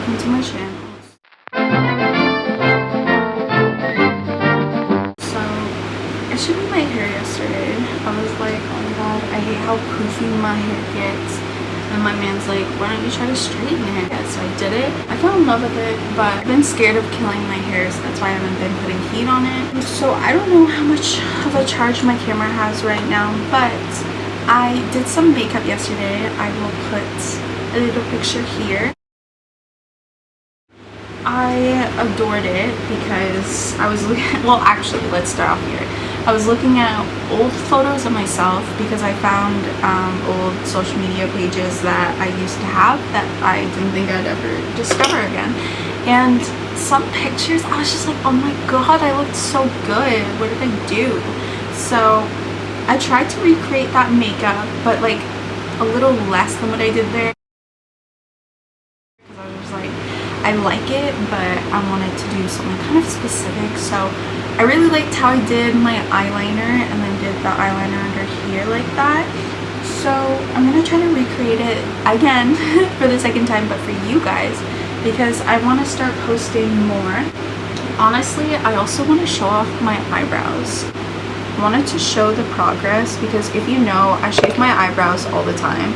welcome to my channel. So I shaved my hair yesterday. I was like, oh my god, I hate how poofy my hair gets. And my man's like, why don't you try to straighten it? Yeah, so I did it. I fell in love with it, but I've been scared of killing my hair, so that's why I haven't been putting heat on it. So I don't know how much of a charge my camera has right now, but I did some makeup yesterday. I will put a little picture here. I adored it because I was looking, well actually let's start off here. I was looking at old photos of myself because I found old social media pages that I used to have that I didn't think I'd ever discover again. And some pictures, I was just like, oh my god, I looked so good. What did I do? So I tried to recreate that makeup, but like a little less than what I did there. Because I was like, I like it, but I wanted to do something kind of specific. So I really liked how I did my eyeliner and then did the eyeliner under here like that. So I'm going to try to recreate it again for the second time, but for you guys, because I want to start posting more. Honestly, I also want to show off my eyebrows. I wanted to show the progress because if you know, I shave my eyebrows all the time,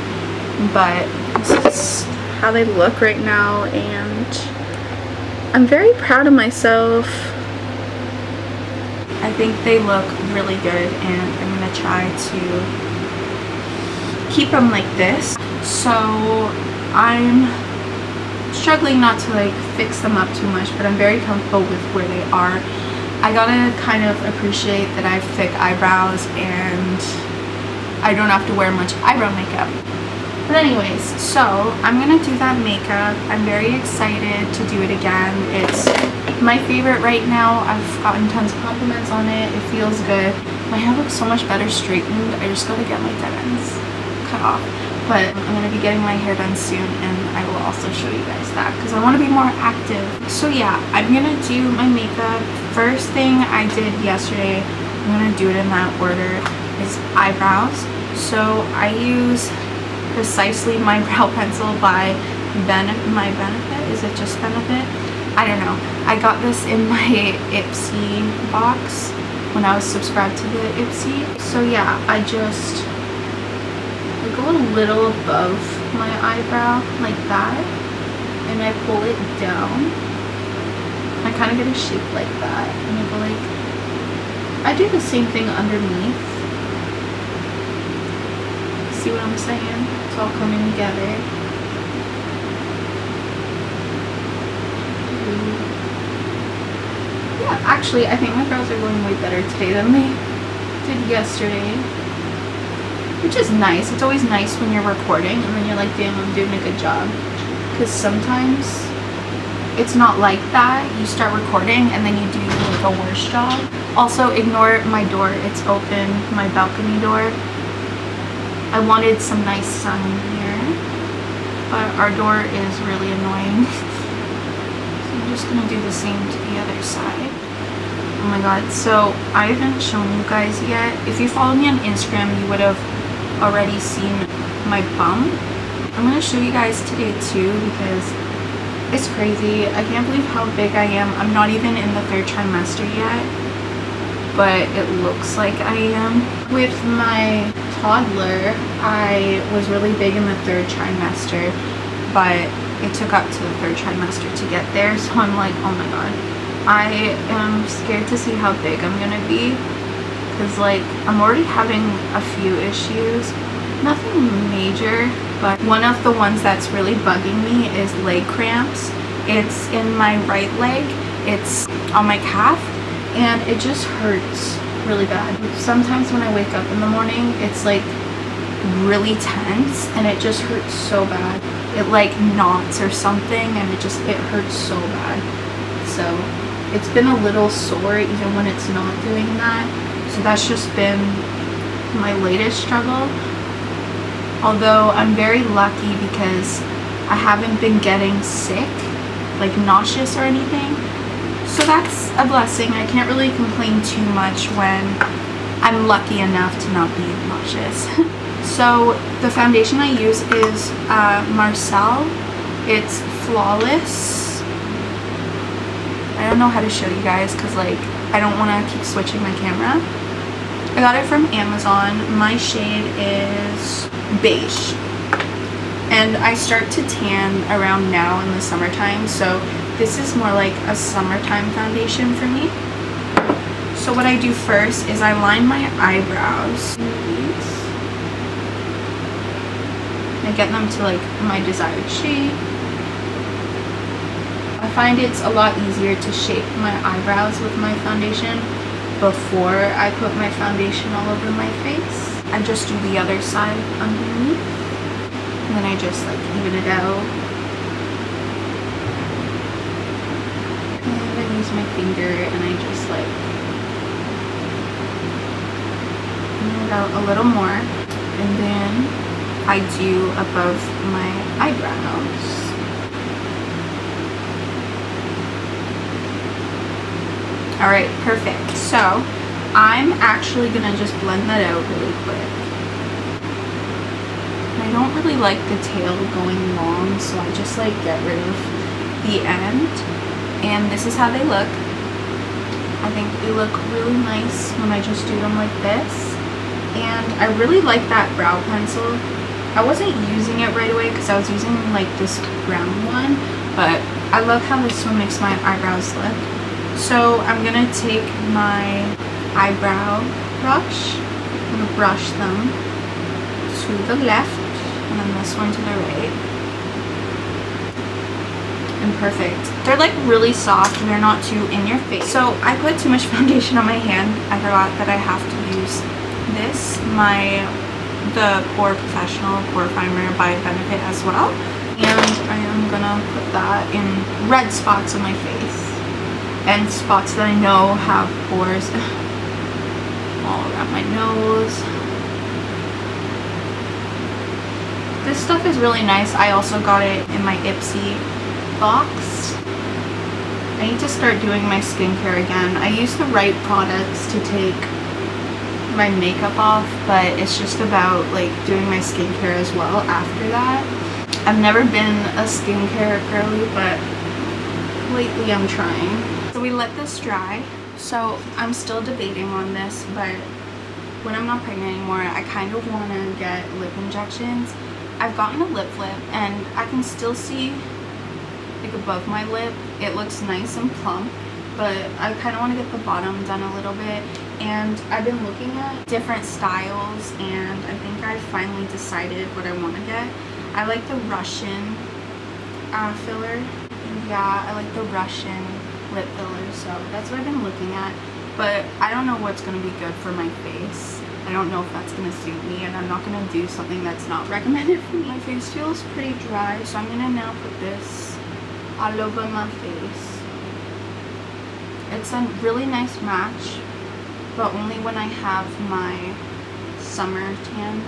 but this is how they look right now, and I'm very proud of myself. I think they look really good, and I'm gonna try to keep them like this. So I'm struggling not to like fix them up too much, but I'm very comfortable with where they are. I gotta kind of appreciate that I have thick eyebrows and I don't have to wear much eyebrow makeup. But anyways, so I'm gonna do that makeup. I'm very excited to do it again. It's my favorite right now. I've gotten tons of compliments on it. It feels good. My hair looks so much better straightened. I just gotta get my dead ends cut off. But I'm gonna be getting my hair done soon, and I will also show you guys that because I want to be more active. So yeah, I'm gonna do my makeup. First thing I did yesterday, I'm gonna do it in that order, is eyebrows. So I use Precisely my brow pencil by My Benefit. Is it just Benefit? I don't know. I got this in my Ipsy box when I was subscribed to the Ipsy. So yeah, I go a little above my eyebrow like that, and I pull it down. I kind of get a shape like that, and I go like, I do the same thing underneath. See what I'm saying? It's all coming together. Yeah, actually, I think my brows are going way better today than they did yesterday, which is nice. It's always nice when you're recording and then you're like, damn, I'm doing a good job. Because sometimes it's not like that. You start recording and then you do like a worse job. Also, ignore my door. It's open, my balcony door. I wanted some nice sun here, but our door is really annoying. So I'm just gonna do the same to the other side. Oh my god, so I haven't shown you guys yet. If you follow me on Instagram, you would have already seen my bum. I'm gonna show you guys today too because it's crazy. I can't believe how big I am. I'm not even in the 3rd trimester yet, but it looks like I am. With my toddler, I was really big in the 3rd trimester, but it took up to the 3rd trimester to get there, so I'm like, oh my god, I am scared to see how big I'm gonna be, because like I'm already having a few issues, nothing major, but one of the ones that's really bugging me is leg cramps. It's in my right leg, it's on my calf, and it just hurts really bad. Sometimes when I wake up in the morning, it's like really tense and it just hurts so bad. It like knots or something, and it hurts so bad. So it's been a little sore even when it's not doing that. So that's just been my latest struggle. Although I'm very lucky because I haven't been getting sick, like nauseous or anything. So that's a blessing. I can't really complain too much when I'm lucky enough to not be nauseous. So the foundation I use is Marcel It's Flawless. I don't know how to show you guys because like I don't want to keep switching my camera. I got it from Amazon. My shade is beige. And I start to tan around now in the summertime, so this is more like a summertime foundation for me. So what I do first is I line my eyebrows. I get them to like my desired shape. I find it's a lot easier to shape my eyebrows with my foundation before I put my foundation all over my face. I just do the other side underneath. And then I just like even it out. And I use my finger and I just like even it out a little more. And then I do above my eyebrows. Alright, perfect. So I'm actually gonna just blend that out really quick. I don't really like the tail going long, so I just like get rid of the end. And this is how they look. I think they look really nice when I just do them like this. And I really like that brow pencil. I wasn't using it right away because I was using like this brown one, but I love how this one makes my eyebrows look. So I'm gonna take my eyebrow brush, I'm gonna brush them to the left and then this one to the right. And perfect. They're like really soft and they're not too in your face. So I put too much foundation on my hand. I forgot that I have to use this, the Pore Professional Pore Primer by Benefit as well. And I am gonna put that in red spots on my face. And spots that I know have pores all around my nose. This stuff is really nice. I also got it in my Ipsy box. I need to start doing my skincare again. I use the right products to take my makeup off, but it's just about like doing my skincare as well after that. I've never been a skincare girly, but lately I'm trying. So we let this dry. So I'm still debating on this, but when I'm not pregnant anymore, I kind of want to get lip injections. I've gotten a lip flip and I can still see like above my lip. It looks nice and plump, but I kind of want to get the bottom done a little bit. And I've been looking at different styles and I think I finally decided what I want to get. I like the Russian filler. Yeah, I like the Russian lip filler, so that's what I've been looking at. But I don't know what's going to be good for my face. I don't know if that's going to suit me, and I'm not going to do something that's not recommended for me. My face feels pretty dry, so I'm going to now put this all over my face. It's a really nice match, but only when I have my summer tan.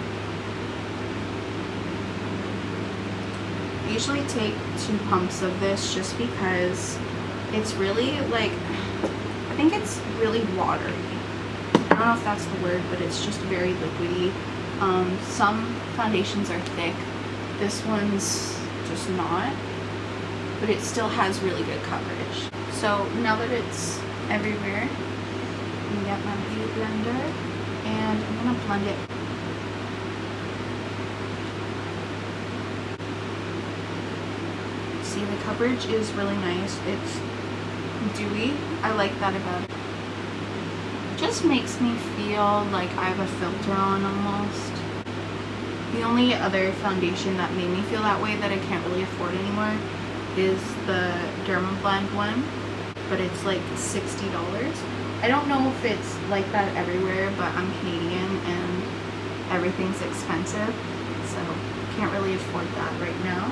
I usually take 2 pumps of this just because it's really like, I think it's really watery. I don't know if that's the word, but it's just very liquidy. Some foundations are thick. This one's just not, but it still has really good coverage. So now that it's everywhere, I'm gonna get my beauty blender and I'm gonna blend it. See, the coverage is really nice. It's dewy. I like that about it. It just makes me feel like I have a filter on almost. The only other foundation that made me feel that way that I can't really afford anymore is the Dermablend one, but it's like $60. I don't know if it's like that everywhere, but I'm Canadian and everything's expensive, so can't really afford that right now.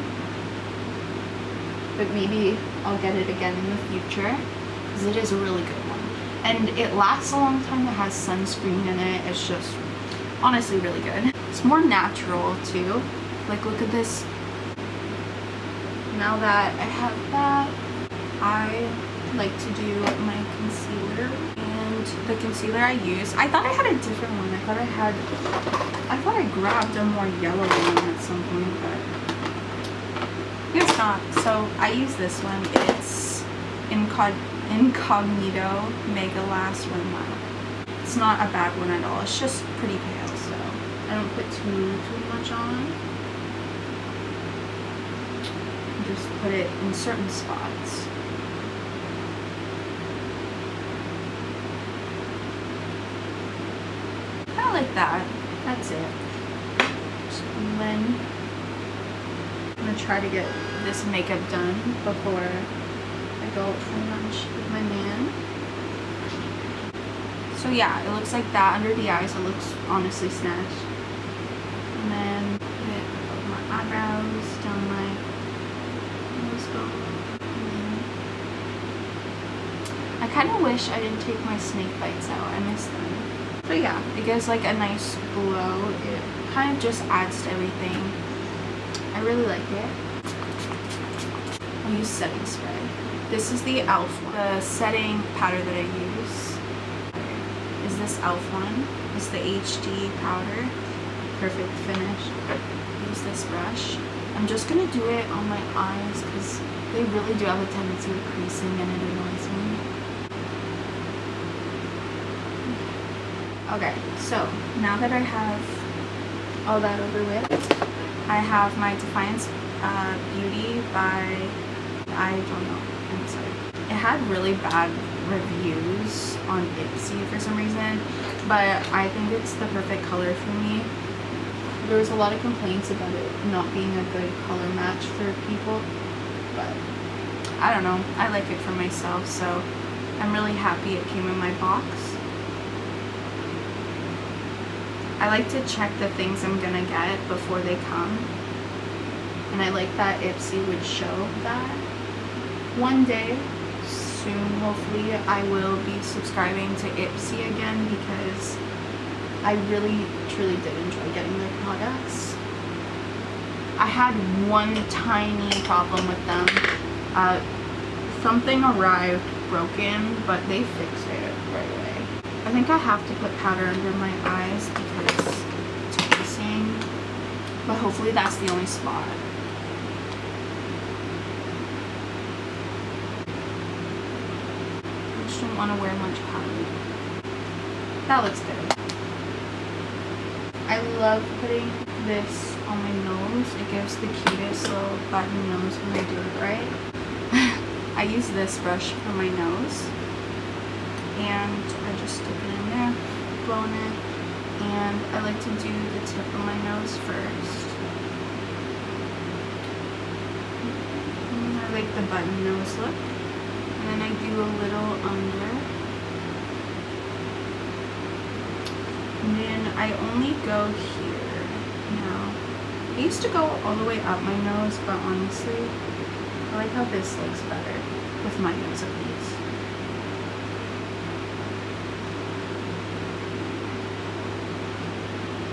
But maybe I'll get it again in the future because it is a really good one. And it lasts a long time. It has sunscreen in it. It's just honestly really good. It's more natural too. Like, look at this. Now that I have that, I like to do my concealer. And the concealer I use, I thought I had a different one. I thought I grabbed a more yellow one at some point, but it's not. So I use this one. It's Incognito Mega Last One Mile. It's not a bad one at all. It's just pretty pale, so I don't put too much on. Just put it in certain spots. Kind of like that. That's it. And then I'm gonna try to get this makeup done before I go out for lunch with my man. So yeah, it looks like that under the eyes. It looks honestly snatched. And then put it above my eyebrows, down my nose bone. I kind of wish I didn't take my snake bites out. I miss them. So yeah, it gives like a nice glow. It kind of just adds to everything. I really like it. I'll use setting spray. This is the e.l.f. one. The setting powder that I use is this e.l.f. one. It's the HD powder. Perfect finish. Use this brush. I'm just going to do it on my eyes because they really do have a tendency of creasing and it annoys me. Okay, so now that I have all that over with, I have my Defiance Beauty by, I don't know, I'm sorry. It had really bad reviews on Ipsy for some reason, but I think it's the perfect color for me. There was a lot of complaints about it not being a good color match for people, but I don't know, I like it for myself, so I'm really happy it came in my box. I like to check the things I'm gonna get before they come, and I like that Ipsy would show that. One day, soon, hopefully, I will be subscribing to Ipsy again because I really, truly did enjoy getting their products. I had one tiny problem with them. Something arrived broken, but they fixed it right away. I think I have to put powder under my eyes because it's creasing, but hopefully that's the only spot. I just don't want to wear much powder. That looks good. I love putting this on my nose. It gives the cutest little button nose when I do it right. I use this brush for my nose. And I just stick it in there, bone it, and I like to do the tip of my nose first. And I like the button nose look, and then I do a little under, and then I only go here now. I used to go all the way up my nose, but honestly, I like how this looks better with my nose at least.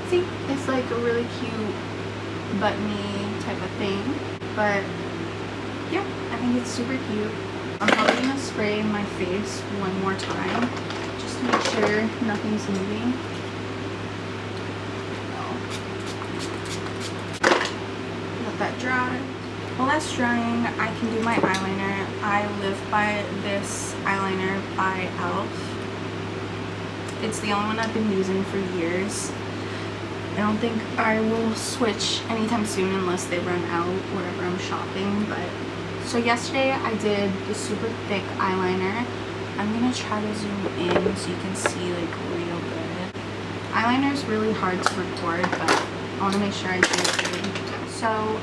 See, it's like a really cute buttony type of thing, but yeah, I think it's super cute. I'm probably gonna spray my face one more time just to make sure nothing's moving. Let that dry. While that's drying, I can do my eyeliner. I live by this eyeliner by e.l.f. It's the only one I've been using for years. I don't think I will switch anytime soon unless they run out wherever I'm shopping. But so yesterday I did the super thick eyeliner. I'm gonna try to zoom in so you can see like real good. Eyeliner is really hard to record, but I want to make sure I do it good. So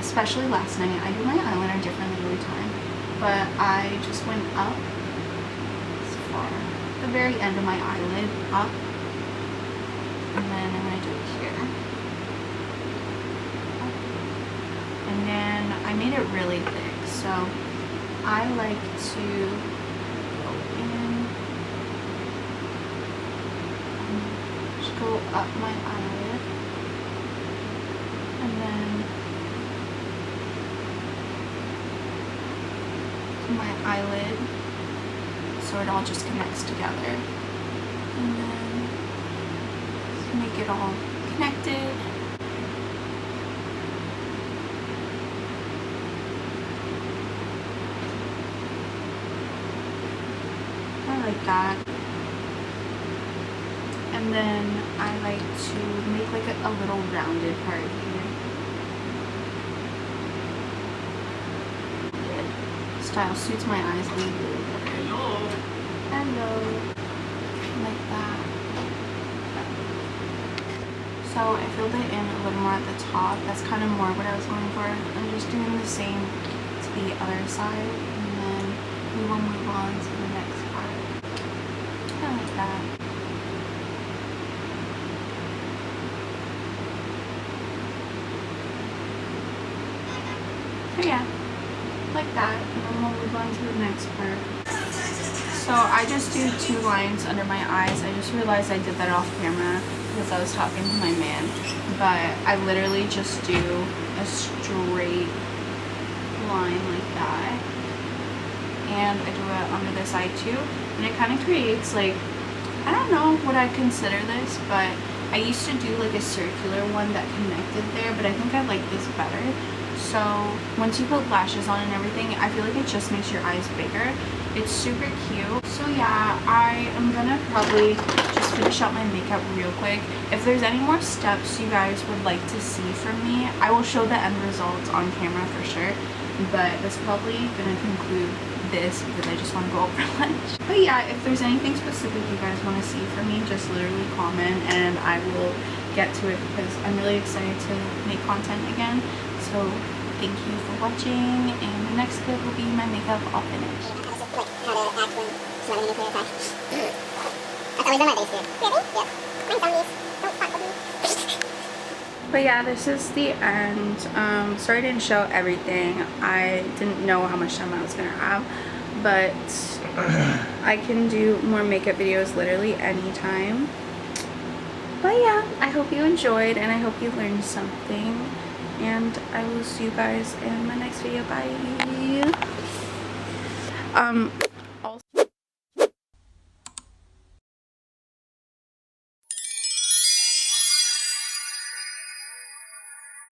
especially last night, I do my eyeliner differently every time, but I just went up as far, the very end of my eyelid up. And then I'm going to do it here. And then I made it really thick, so I like to go in and just go up my eyelid. And then to my eyelid, so it all just connects together. And then make it all connected. like that. And then I like to make like a little rounded part here. Style suits my eyes really better. Hello. Like that. So I filled it in a little more at the top. That's kind of more what I was going for. I'm just doing the same to the other side, and then we will move on to the next part. Kind of like that. So yeah, like that, and then we'll move on to the next part. So I just do 2 lines under my eyes. I just realized I did that off camera because I was talking to my man, but I literally just do a straight line like that, and I do it under this eye too, and it kind of creates like, I don't know what I consider this, but I used to do like a circular one that connected there, but I think I like this better. So once you put lashes on and everything, I feel like it just makes your eyes bigger. It's super cute. So yeah, I am gonna probably just finish up my makeup real quick. If there's any more steps you guys would like to see from me, I will show the end results on camera for sure. But that's probably gonna conclude this because I just want to go out for lunch. But yeah, if there's anything specific you guys want to see from me, just literally comment and I will get to it because I'm really excited to make content again. So thank you for watching, and the next clip will be my makeup all finished. Like how to act when slamming a nuclear attack. That's always been my base here. Really? Yeah. Mine's zombies. Don't fuck with me. But yeah, this is the end. Sorry I didn't show everything. I didn't know how much time I was gonna have, but I can do more makeup videos literally anytime. But yeah, I hope you enjoyed and I hope you learned something, and I will see you guys in my next video. Bye.